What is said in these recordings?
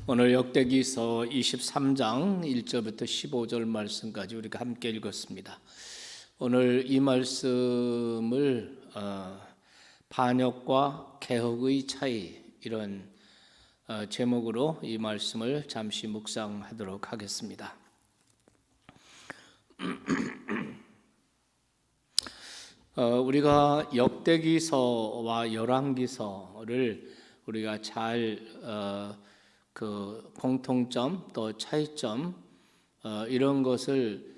오늘 역대기서 23장 1절부터 15절 말씀까지 우리가 함께 읽었습니다. 오늘 이 말씀을 반역과 개혁의 차이 이런 제목으로 이 말씀을 잠시 묵상하도록 하겠습니다. 우리가 역대기서와 열왕기서를 우리가 잘 그 공통점 또 차이점 이런 것을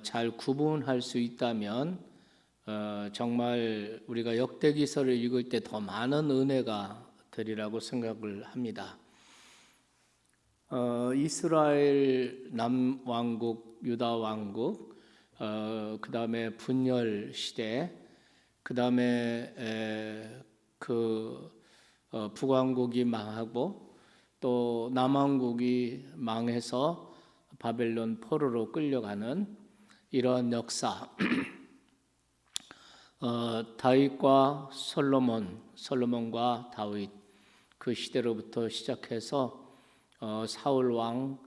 잘 구분할 수 있다면 정말 우리가 역대기서를 읽을 때 더 많은 은혜가 되리라고 생각을 합니다. 이스라엘 남왕국, 유다 왕국, 그 다음에 분열 시대, 그 다음에 북왕국이 망하고 또 남왕국이 망해서 바벨론 포로로 끌려가는 이런 역사, 다윗과 솔로몬과 다윗 그 시대로부터 시작해서 사울 왕,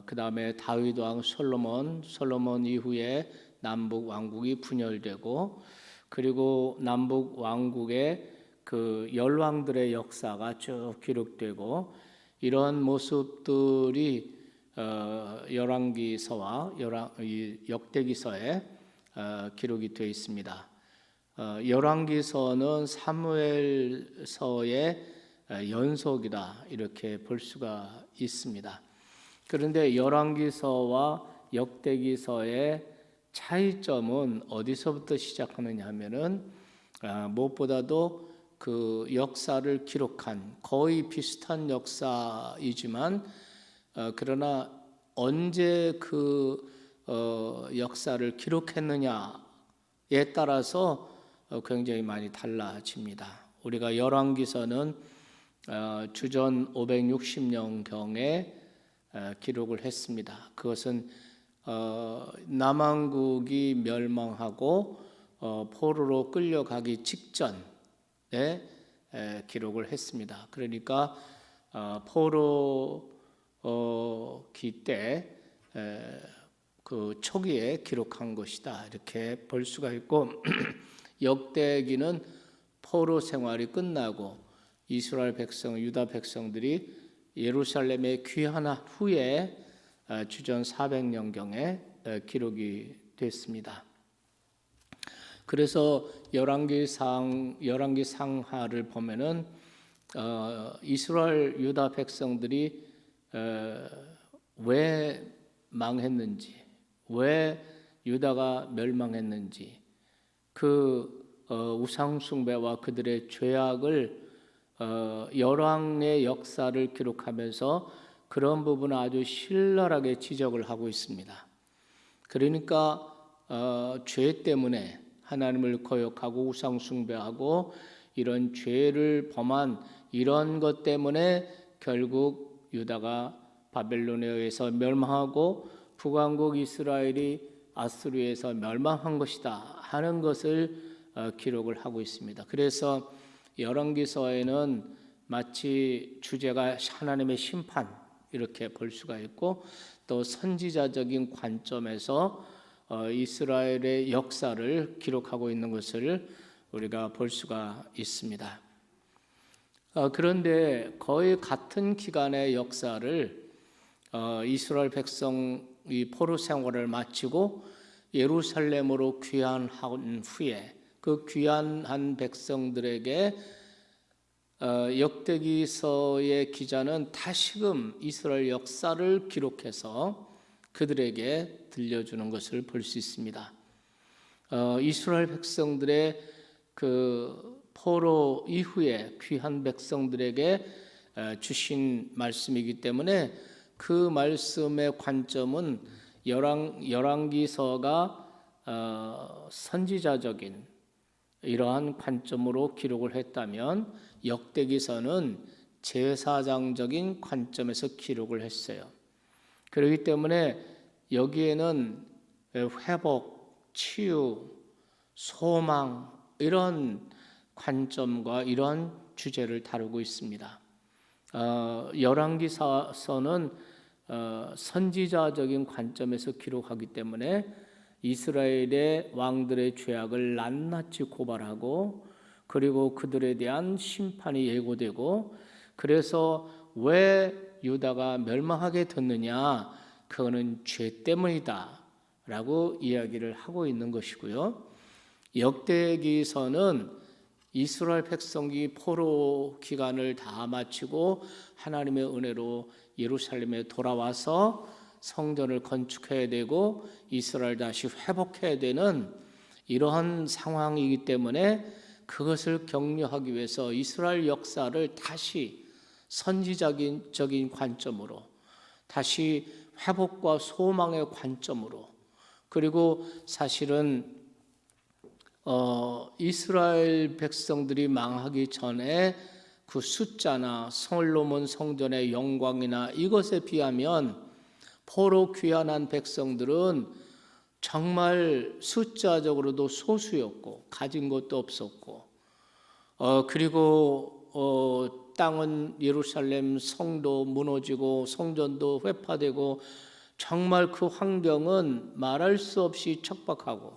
그 다음에 다윗 왕, 솔로몬 이후에 남북 왕국이 분열되고, 그리고 남북 왕국의 그 열왕들의 역사가 쭉 기록되고, 이런 모습들이 열왕기서와 역대기서에 기록이 되어 있습니다. 열왕기서는 사무엘서의 연속이다 이렇게 볼 수가 있습니다. 그런데 열왕기서와 역대기서의 차이점은 어디서부터 시작하느냐 하면은 무엇보다도 그 역사를 기록한 거의 비슷한 역사이지만 그러나 언제 그 역사를 기록했느냐에 따라서 굉장히 많이 달라집니다. 우리가 열왕기서는 주전 560년경에 기록을 했습니다. 그것은 남왕국이 멸망하고 포로로 끌려가기 직전에 기록을 했습니다. 그러니까 포로기 때 그 초기에 기록한 것이다 이렇게 볼 수가 있고, 역대기는 포로 생활이 끝나고 이스라엘 백성, 유다 백성들이 예루살렘에 귀환한 후에 주전 400년경에 기록이 됐습니다. 그래서 열왕기 상하를 보면은 이스라엘 유다 백성들이 왜 망했는지, 왜 유다가 멸망했는지, 그 우상 숭배와 그들의 죄악을 열왕의 역사를 기록하면서 그런 부분을 아주 신랄하게 지적을 하고 있습니다. 그러니까 죄 때문에 하나님을 거역하고 우상 숭배하고 이런 죄를 범한 이런 것 때문에 결국 유다가 바벨론에 의해서 멸망하고 북왕국 이스라엘이 아수르에서 멸망한 것이다 하는 것을 기록을 하고 있습니다. 그래서 열왕기서에는 마치 주제가 하나님의 심판 이렇게 볼 수가 있고, 또 선지자적인 관점에서 이스라엘의 역사를 기록하고 있는 것을 우리가 볼 수가 있습니다. 그런데 거의 같은 기간의 역사를 이스라엘 백성이 포로 생활을 마치고 예루살렘으로 귀환한 후에 그 귀환한 백성들에게 역대기서의 기자는 다시금 이스라엘 역사를 기록해서 그들에게 들려주는 것을 볼 수 있습니다. 이스라엘 백성들의 그 포로 이후에 귀한 백성들에게 주신 말씀이기 때문에 그 말씀의 관점은 열왕기서가 선지자적인 이러한 관점으로 기록을 했다면, 역대기서는 제사장적인 관점에서 기록을 했어요. 그렇기 때문에 여기에는 회복, 치유, 소망 이런 관점과 이런 주제를 다루고 있습니다. 열왕기서는 선지자적인 관점에서 기록하기 때문에 이스라엘의 왕들의 죄악을 낱낱이 고발하고 그리고 그들에 대한 심판이 예고되고, 그래서 왜 유다가 멸망하게 됐느냐, 그거는 죄 때문이다 라고 이야기를 하고 있는 것이고요. 역대기서는 이스라엘 백성이 포로 기간을 다 마치고 하나님의 은혜로 예루살렘에 돌아와서 성전을 건축해야 되고 이스라엘 다시 회복해야 되는 이러한 상황이기 때문에 그것을 격려하기 위해서 이스라엘 역사를 다시 선지적인 관점으로, 다시 회복과 소망의 관점으로, 그리고 사실은 이스라엘 백성들이 망하기 전에 그 숫자나 솔로몬 성전의 영광이나 이것에 비하면 포로 귀환한 백성들은 정말 숫자적으로도 소수였고 가진 것도 없었고, 그리고 땅은 예루살렘 성도 무너지고 성전도 회파되고 정말 그 환경은 말할 수 없이 척박하고,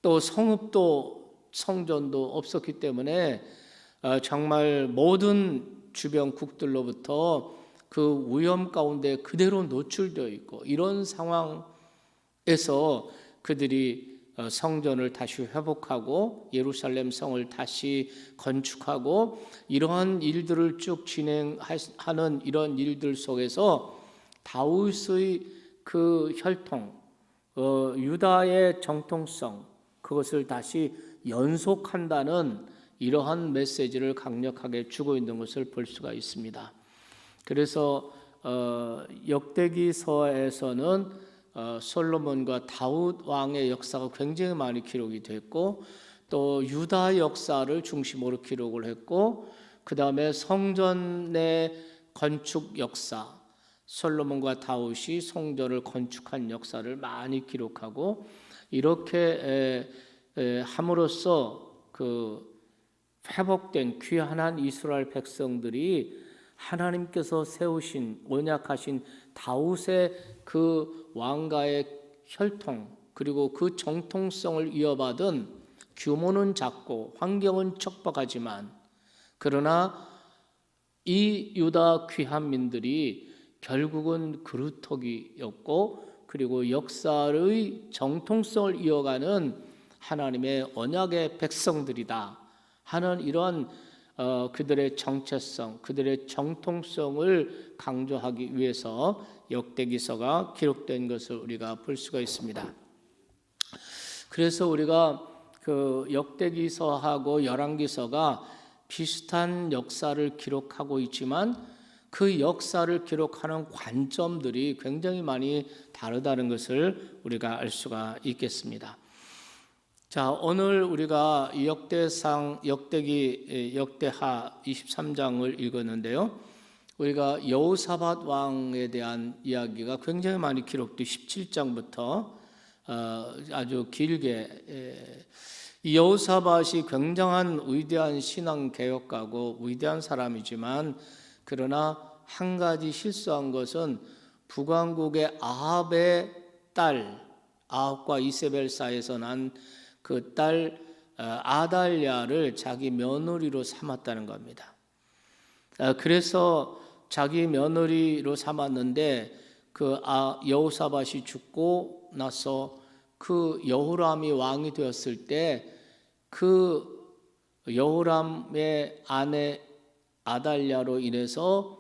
또 성읍도 성전도 없었기 때문에 정말 모든 주변 국들로부터 그 위험 가운데 그대로 노출되어 있고, 이런 상황에서 그들이 성전을 다시 회복하고 예루살렘 성을 다시 건축하고 이러한 일들을 쭉 진행하는 이런 일들 속에서 다윗의 그 혈통, 유다의 정통성, 그것을 다시 연속한다는 이러한 메시지를 강력하게 주고 있는 것을 볼 수가 있습니다. 그래서 역대기서에서는 솔로몬과 다윗 왕의 역사가 굉장히 많이 기록이 됐고, 또 유다 역사를 중심으로 기록을 했고, 그 다음에 성전의 건축 역사, 솔로몬과 다윗이 성전을 건축한 역사를 많이 기록하고, 이렇게 함으로써 그 회복된 귀환한 이스라엘 백성들이 하나님께서 세우신 언약하신 다윗의 그 왕가의 혈통, 그리고 그 정통성을 이어받은, 규모는 작고 환경은 척박하지만 그러나 이 유다 귀환민들이 결국은 그루터기였고, 그리고 역사의 정통성을 이어가는 하나님의 언약의 백성들이다 하는 이런 그들의 정체성, 그들의 정통성을 강조하기 위해서 역대기서가 기록된 것을 우리가 볼 수가 있습니다. 그래서 우리가 그 역대기서하고 열왕기서가 비슷한 역사를 기록하고 있지만 그 역사를 기록하는 관점들이 굉장히 많이 다르다는 것을 우리가 알 수가 있겠습니다. 자, 오늘 우리가 역대하 23장을 읽었는데요. 우리가 여호사밧 왕에 대한 이야기가 굉장히 많이 기록돼 17장부터 아주 길게, 이 여호사밧이 굉장한 위대한 신앙 개혁가고 위대한 사람이지만, 그러나 한 가지 실수한 것은 북왕국의 아합의 딸, 아합과 이세벨 사이에서 난 그 딸 아달랴를 자기 며느리로 삼았다는 겁니다. 그래서 자기 며느리로 삼았는데 그 여호사밧이 죽고 나서 그 여호람이 왕이 되었을 때 그 여호람의 아내 아달랴로 인해서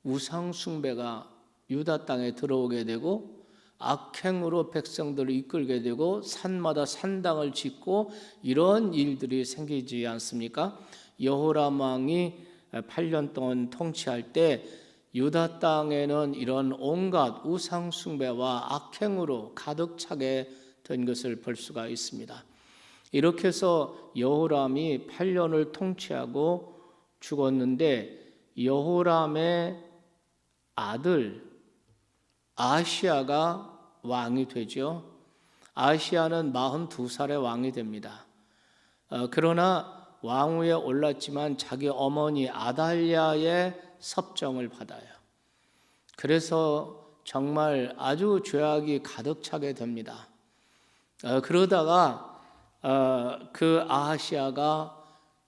우상 숭배가 유다 땅에 들어오게 되고 악행으로 백성들을 이끌게 되고 산마다 산당을 짓고 이런 일들이 생기지 않습니까? 여호람 왕이 8년 동안 통치할 때 유다 땅에는 이런 온갖 우상 숭배와 악행으로 가득 차게 된 것을 볼 수가 있습니다. 이렇게 해서 여호람이 8년을 통치하고 죽었는데, 여호람의 아들 아시야가 왕이 되죠. 아시야는 42살의 왕이 됩니다. 그러나 왕위에 올랐지만 자기 어머니 아달랴의 섭정을 받아요. 그래서 정말 아주 죄악이 가득 차게 됩니다. 그러다가 그 아하시아가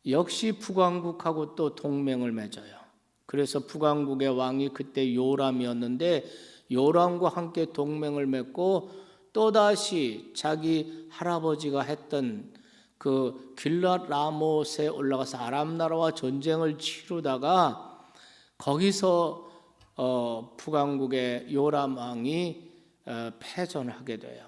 역시 북왕국하고 또 동맹을 맺어요. 그래서 북왕국의 왕이 그때 요람이었는데 요람과 함께 동맹을 맺고 또다시 자기 할아버지가 했던 그 길랏 라못에 올라가서 아람 나라와 전쟁을 치르다가 거기서 북왕국의 요람 왕이 패전하게 돼요.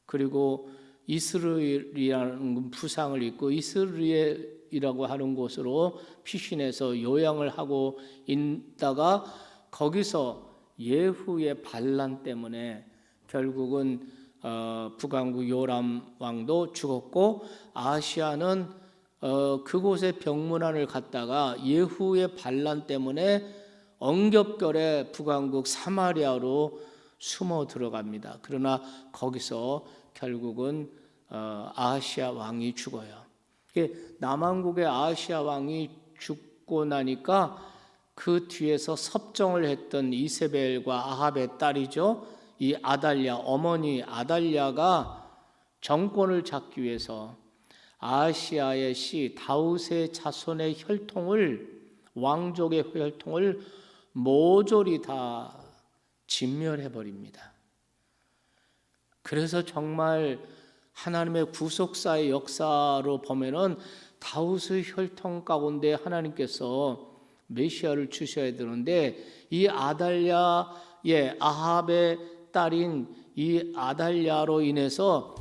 그리고 이스라엘이라는 부상을 입고 이스라엘이라고 하는 곳으로 피신해서 요양을 하고 있다가 거기서 예후의 반란 때문에 결국은 북왕국 요람 왕도 죽었고 아하시아는 그곳에 병문안을 갔다가 예후의 반란 때문에 엉겹결에 북왕국 사마리아로 숨어 들어갑니다. 그러나 거기서 결국은 아하시아 왕이 죽어요. 남왕국의 아하시아 왕이 죽고 나니까 그 뒤에서 섭정을 했던 이세벨과 아합의 딸이죠. 이 아달랴, 어머니 아달랴가 정권을 잡기 위해서 아하시아의 씨 다윗의 자손의 혈통을, 왕족의 혈통을 모조리 다 진멸해 버립니다. 그래서 정말 하나님의 구속사의 역사로 보면은 다윗의 혈통 가운데 하나님께서 메시아를 주셔야 되는데 이 아달랴의 아합의 딸인 이 아달랴로 인해서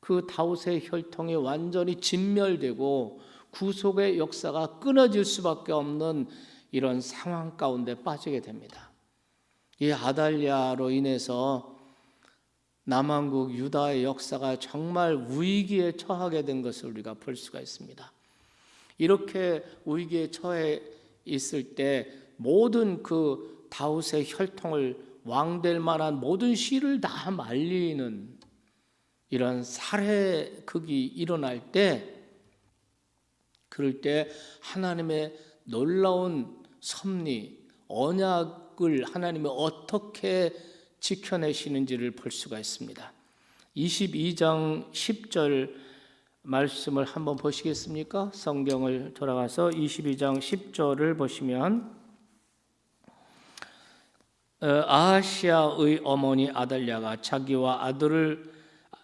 그 다윗의 혈통이 완전히 진멸되고 구속의 역사가 끊어질 수밖에 없는 이런 상황 가운데 빠지게 됩니다. 이 아달랴로 인해서 남왕국 유다의 역사가 정말 위기에 처하게 된 것을 우리가 볼 수가 있습니다. 이렇게 위기에 처해 있을 때 모든 그 다윗의 혈통을 왕될 만한 모든 씨를 다 말리는 이런 살해극이 일어날 때, 그럴 때 하나님의 놀라운 섭리, 언약을 하나님이 어떻게 지켜내시는지를 볼 수가 있습니다. 22장 10절 말씀을 한번 보시겠습니까? 성경을 돌아가서 22장 10절을 보시면 아하시아의 어머니 아달랴가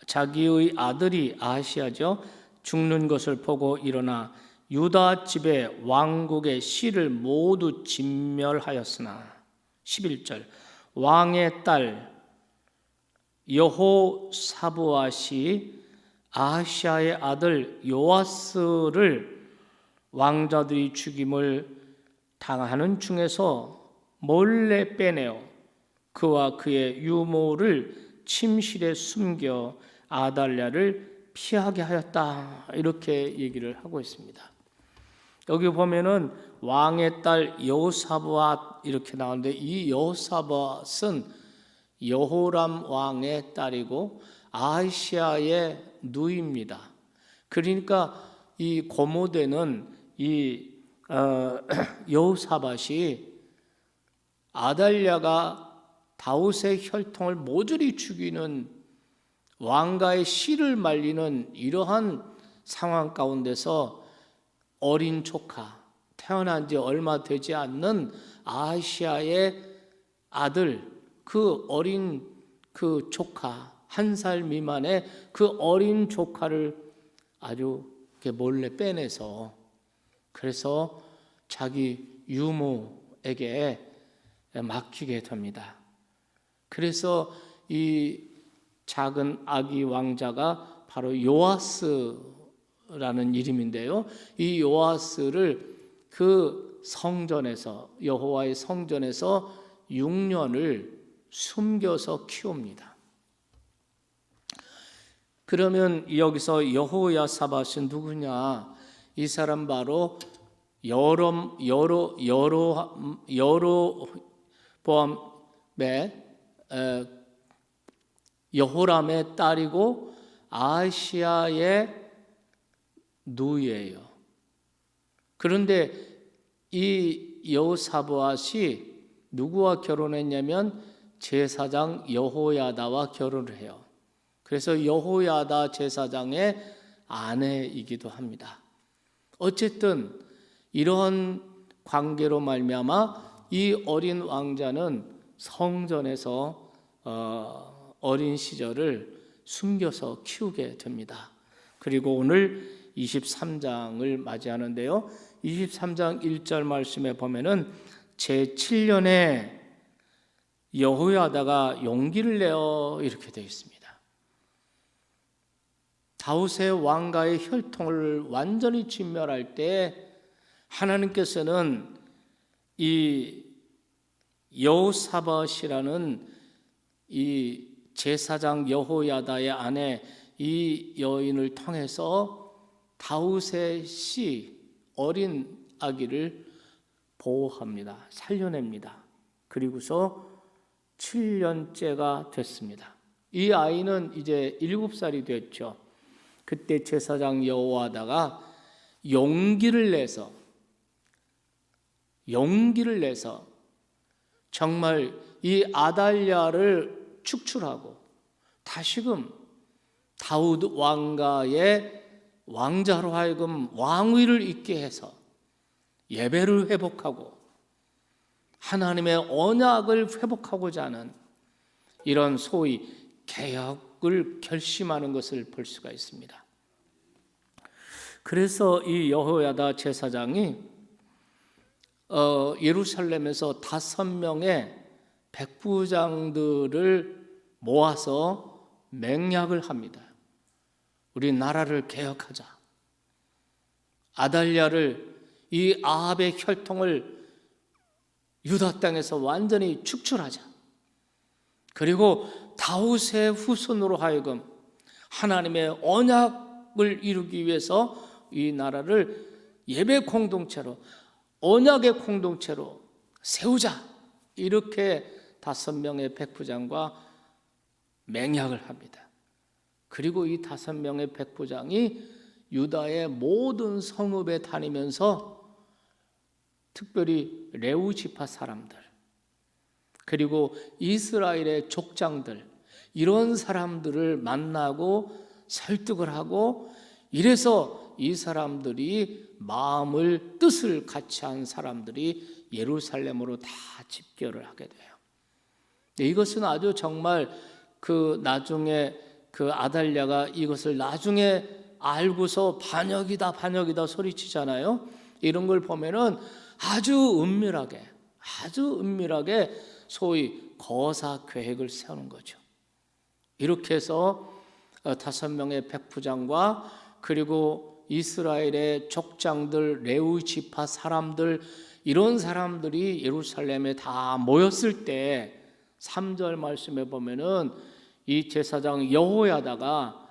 자기의 아들이 아하시아죠, 죽는 것을 보고 일어나 유다 집의 왕국의 씨를 모두 진멸하였으나 11절 왕의 딸 여호사브앗이 아하시아의 아들 요아스를 왕자들이 죽임을 당하는 중에서 몰래 빼내어 그와 그의 유모를 침실에 숨겨 아달랴를 피하게 하였다, 이렇게 얘기를 하고 있습니다. 여기 보면은 왕의 딸 여호사밧 이렇게 나오는데 이 여호사밧은 여호람 왕의 딸이고 아하시아의 누이입니다. 그러니까 이 고모되는 이 여호사밧이 아달랴가 다윗의 혈통을 모조리 죽이는 왕가의 씨를 말리는 이러한 상황 가운데서 어린 조카, 태어난 지 얼마 되지 않는 아하시아의 아들, 그 어린 그 조카, 1살 미만의 그 어린 조카를 아주 몰래 빼내서 그래서 자기 유모에게 맡기게 됩니다. 그래서 이 작은 아기 왕자가 바로 요아스라는 이름인데요. 이 요아스를 그 성전에서, 여호와의 성전에서 6년을 숨겨서 키웁니다. 그러면 여기서 여호야사밧은 누구냐? 이 사람 바로 여로보암의 여호람의 딸이고 아하시아의 누이예요. 그런데 이 여호사밧이 누구와 결혼했냐면 제사장 여호야다와 결혼을 해요. 그래서 여호야다 제사장의 아내이기도 합니다. 어쨌든 이런 관계로 말미암아 이 어린 왕자는 성전에서 어린 시절을 숨겨서 키우게 됩니다. 그리고 오늘 23장을 맞이하는데요. 23장 1절 말씀에 보면은 제7년에 여호야다가 용기를 내어 이렇게 되어 있습니다. 다윗의 왕가의 혈통을 완전히 진멸할 때 하나님께서는 이 여호사밧이라는 이 제사장 여호야다의 아내 이 여인을 통해서 다윗의 씨 어린 아기를 보호합니다. 살려냅니다. 그리고서 7년째가 됐습니다. 이 아이는 이제 7살이 됐죠. 그때 제사장 여호야다가 용기를 내서 정말 이 아달랴를 축출하고 다시금 다윗 왕가의 왕자로 하여금 왕위를 잇게 해서 예배를 회복하고 하나님의 언약을 회복하고자 하는 이런 소위 개혁을 결심하는 것을 볼 수가 있습니다. 그래서 이 여호야다 제사장이 예루살렘에서 5명의 백부장들을 모아서 맹약을 합니다. 우리 나라를 개혁하자. 아달랴를 이 아합의 혈통을 유다 땅에서 완전히 축출하자. 그리고 다윗의 후손으로 하여금 하나님의 언약을 이루기 위해서 이 나라를 예배 공동체로 언약의 공동체로 세우자. 이렇게 5명의 백부장과 맹약을 합니다. 그리고 이 5명의 백부장이 유다의 모든 성읍에 다니면서 특별히 레위 지파 사람들 그리고 이스라엘의 족장들 이런 사람들을 만나고 설득을 하고 이래서 이 사람들이 마음을 뜻을 같이 한 사람들이 예루살렘으로 다 집결을 하게 돼요. 이것은 아주 정말 그 나중에 그 아달랴가 이것을 나중에 알고서 반역이다 소리치잖아요. 이런 걸 보면은 아주 은밀하게 소위 거사 계획을 세우는 거죠. 이렇게 해서 5명의 백부장과 그리고 이스라엘의 족장들, 레위 지파 사람들 이런 사람들이 예루살렘에 다 모였을 때 3절 말씀에 보면은 이 제사장 여호야다가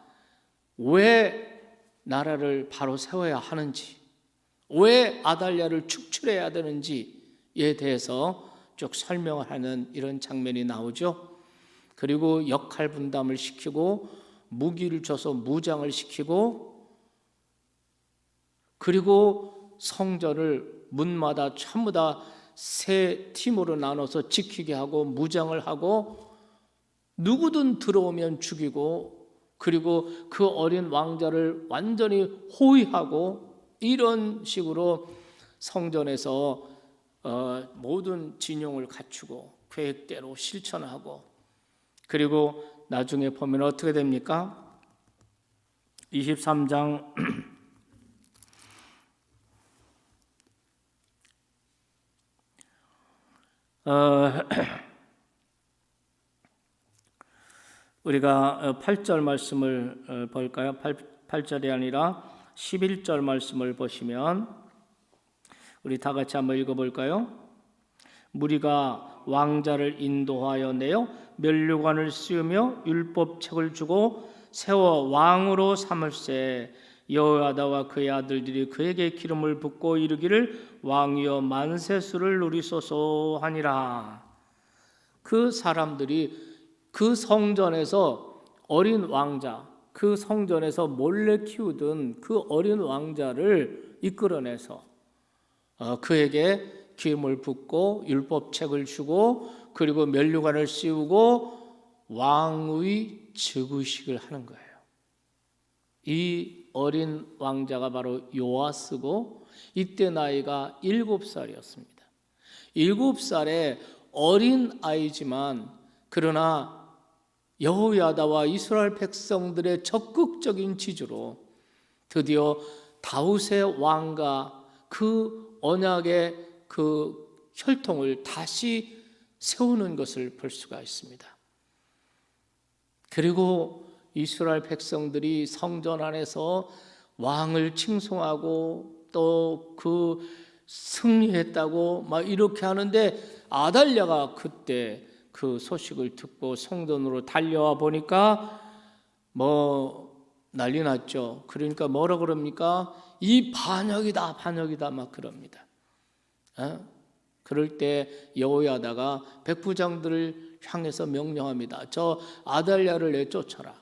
왜 나라를 바로 세워야 하는지, 왜 아달랴를 축출해야 되는지에 대해서 쭉 설명을 하는 이런 장면이 나오죠. 그리고 역할 분담을 시키고 무기를 줘서 무장을 시키고 그리고 성전을 문마다 전부 다 세 팀으로 나눠서 지키게 하고 무장을 하고 누구든 들어오면 죽이고 그리고 그 어린 왕자를 완전히 호위하고 이런 식으로 성전에서 모든 진용을 갖추고 계획대로 실천하고 그리고 나중에 보면 어떻게 됩니까? 23장 우리가 8절 말씀을 볼까요? 8절이 아니라 11절 말씀을 보시면 우리 다 같이 한번 읽어볼까요? 무리가 왕자를 인도하여 내어 면류관을 씌우며 율법책을 주고 세워 왕으로 삼을세. 여호야다와 그의 아들들이 그에게 기름을 붓고 이르기를 왕이여 만세수를 누리소서 하니라. 그 사람들이 그 성전에서 어린 왕자 그 성전에서 몰래 키우던 그 어린 왕자를 이끌어내서 그에게 기름을 붓고 율법책을 주고 그리고 면류관을 씌우고 왕의 즉위식을 하는 거예요. 이 어린 왕자가 바로 요아스고 이때 나이가 7살이었습니다. 7살의 어린 아이지만 그러나 여호야다와 이스라엘 백성들의 적극적인 지주로 드디어 다윗의 왕과 그 언약의 그 혈통을 다시 세우는 것을 볼 수가 있습니다. 그리고 이스라엘 백성들이 성전 안에서 왕을 칭송하고 또 그 승리했다고 막 이렇게 하는데 아달랴가 그때 그 소식을 듣고 성전으로 달려와 보니까 뭐 난리 났죠. 그러니까 뭐라 그럽니까? 이 반역이다, 반역이다 막 그럽니다. 그럴 때 여호야다가 백부장들을 향해서 명령합니다. 저 아달랴를 내쫓아라.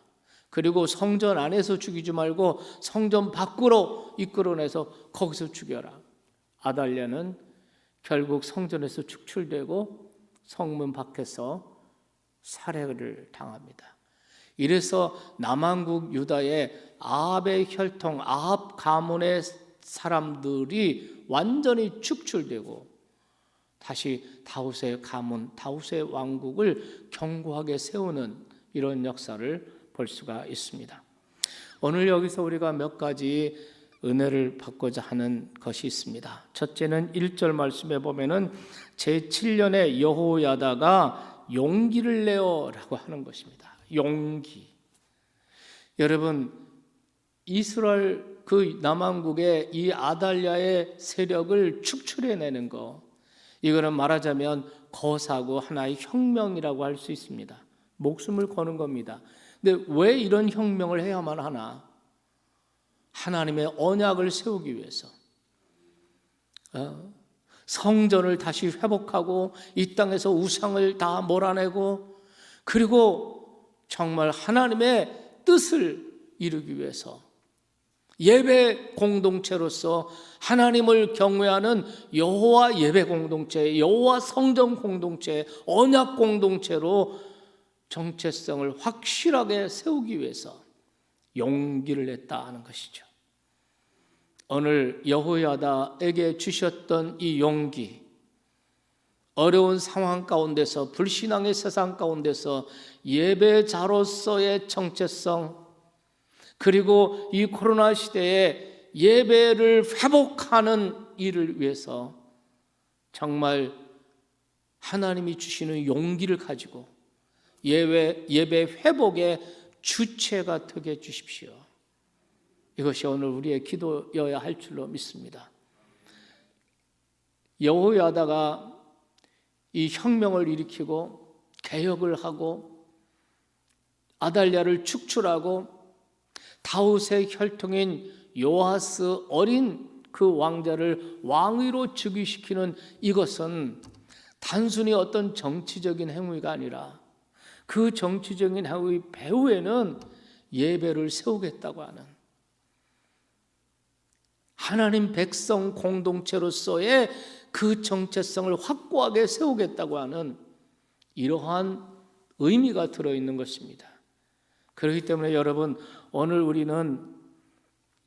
그리고 성전 안에서 죽이지 말고 성전 밖으로 이끌어내서 거기서 죽여라. 아달랴는 결국 성전에서 축출되고 성문 밖에서 살해를 당합니다. 이래서 남한국 유다의 아합의 혈통, 아합 가문의 사람들이 완전히 축출되고 다시 다윗의 가문, 다윗의 왕국을 견고하게 세우는 이런 역사를 볼 수가 있습니다. 오늘 여기서 우리가 몇 가지 은혜를 받고자 하는 것이 있습니다. 첫째는 1절 말씀에 보면은 제7년에 여호야다가 용기를 내어라고 하는 것입니다. 용기. 여러분, 이스라엘 그 남왕국의 이 아달랴의 세력을 축출해내는 거, 이거는 말하자면 거사고 하나의 혁명이라고 할 수 있습니다. 목숨을 거는 겁니다. 근데 왜 이런 혁명을 해야만 하나? 하나님의 언약을 세우기 위해서, 성전을 다시 회복하고 이 땅에서 우상을 다 몰아내고 그리고 정말 하나님의 뜻을 이루기 위해서 예배 공동체로서 하나님을 경외하는 여호와 예배 공동체, 여호와 성전 공동체, 언약 공동체로 정체성을 확실하게 세우기 위해서 용기를 냈다 하는 것이죠. 오늘 여호야다에게 주셨던 이 용기, 어려운 상황 가운데서, 불신앙의 세상 가운데서 예배자로서의 정체성, 그리고 이 코로나 시대에 예배를 회복하는 일을 위해서 정말 하나님이 주시는 용기를 가지고 예배 회복의 주체가 되게 해 주십시오. 이것이 오늘 우리의 기도여야 할 줄로 믿습니다. 여호야다가 이 혁명을 일으키고 개혁을 하고 아달랴를 축출하고 다윗의 혈통인 요아스 어린 그 왕자를 왕위로 즉위시키는 이것은 단순히 어떤 정치적인 행위가 아니라 그 정치적인 행위 배후에는 예배를 세우겠다고 하는 하나님 백성 공동체로서의 그 정체성을 확고하게 세우겠다고 하는 이러한 의미가 들어있는 것입니다. 그렇기 때문에 여러분, 오늘 우리는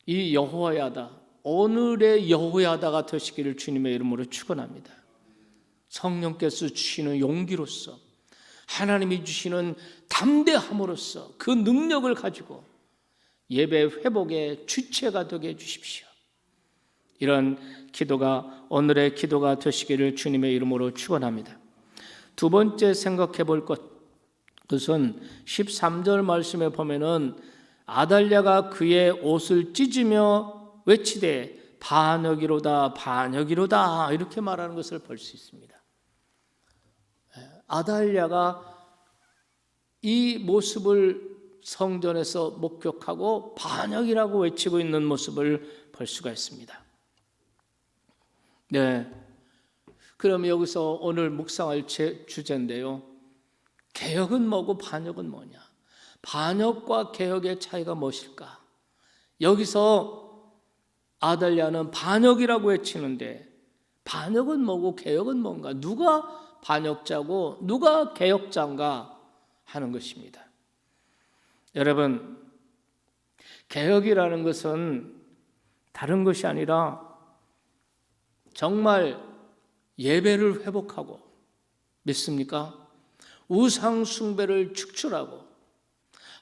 이 여호야다, 오늘의 여호야다가 되시기를 주님의 이름으로 축원합니다. 성령께서 주시는 용기로서, 하나님이 주시는 담대함으로써 그 능력을 가지고 예배 회복의 주체가 되게 해주십시오. 이런 기도가 오늘의 기도가 되시기를 주님의 이름으로 축원합니다. 두 번째 생각해 볼 것은 13절 말씀에 보면은 아달랴가 그의 옷을 찢으며 외치되 반역이로다 반역이로다 이렇게 말하는 것을 볼 수 있습니다. 아달랴가 이 모습을 성전에서 목격하고 반역이라고 외치고 있는 모습을 볼 수가 있습니다. 네, 그럼 여기서 오늘 묵상할 주제인데요. 개혁은 뭐고 반역은 뭐냐? 반역과 개혁의 차이가 무엇일까? 여기서 아달랴는 반역이라고 외치는데 반역은 뭐고 개혁은 뭔가? 누가 반역자고 누가 개혁자인가 하는 것입니다. 여러분, 개혁이라는 것은 다른 것이 아니라 정말 예배를 회복하고, 믿습니까? 우상 숭배를 축출하고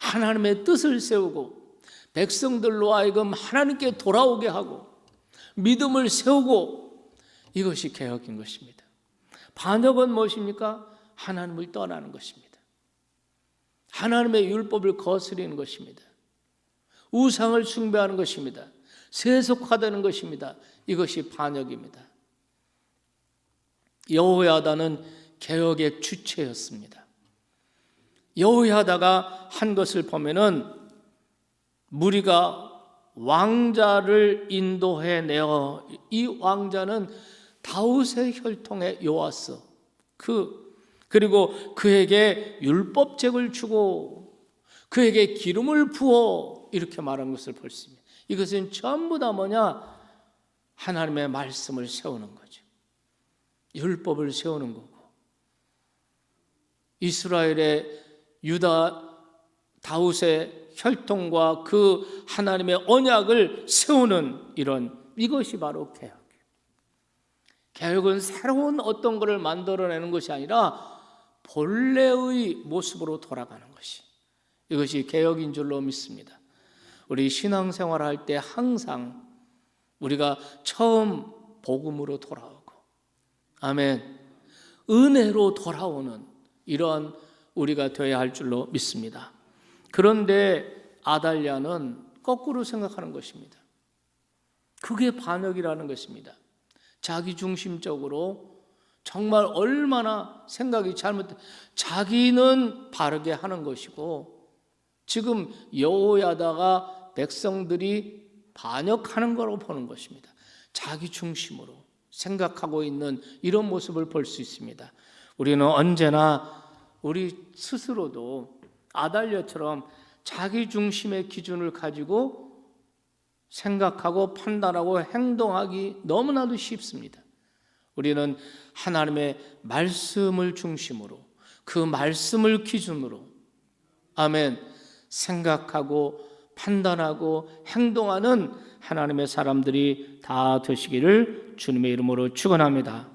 하나님의 뜻을 세우고 백성들로 하여금 하나님께 돌아오게 하고 믿음을 세우고, 이것이 개혁인 것입니다. 반역은 무엇입니까? 하나님을 떠나는 것입니다. 하나님의 율법을 거스리는 것입니다. 우상을 숭배하는 것입니다. 세속화되는 것입니다. 이것이 반역입니다. 여호야다는 개혁의 주체였습니다. 여호야다가 한 것을 보면은 무리가 왕자를 인도해 내어, 이 왕자는 다윗의 혈통의 요아스, 그리고 그에게 율법책을 주고 그에게 기름을 부어 이렇게 말한 것을 볼 수 있습니다. 이것은 전부 다 뭐냐? 하나님의 말씀을 세우는 거죠. 율법을 세우는 거고, 이스라엘의 유다 다윗의 혈통과 그 하나님의 언약을 세우는 이것이 바로 개혁이에요. 개혁은 새로운 어떤 것을 만들어내는 것이 아니라 본래의 모습으로 돌아가는 것이, 이것이 개혁인 줄로 믿습니다. 우리 신앙생활 할 때 항상 우리가 처음 복음으로 돌아오고, 아멘, 은혜로 돌아오는 이러한 우리가 되어야 할 줄로 믿습니다. 그런데 아달랴는 거꾸로 생각하는 것입니다. 그게 반역이라는 것입니다. 자기 중심적으로 정말 얼마나 생각이 잘못돼, 자기는 바르게 하는 것이고 지금 여호야다가 백성들이 반역하는 거로 보는 것입니다. 자기 중심으로 생각하고 있는 이런 모습을 볼 수 있습니다. 우리는 언제나 우리 스스로도 아달랴처럼 자기 중심의 기준을 가지고 생각하고 판단하고 행동하기 너무나도 쉽습니다. 우리는 하나님의 말씀을 중심으로, 그 말씀을 기준으로, 아멘, 생각하고 판단하고 행동하는 하나님의 사람들이 다 되시기를 주님의 이름으로 축원합니다.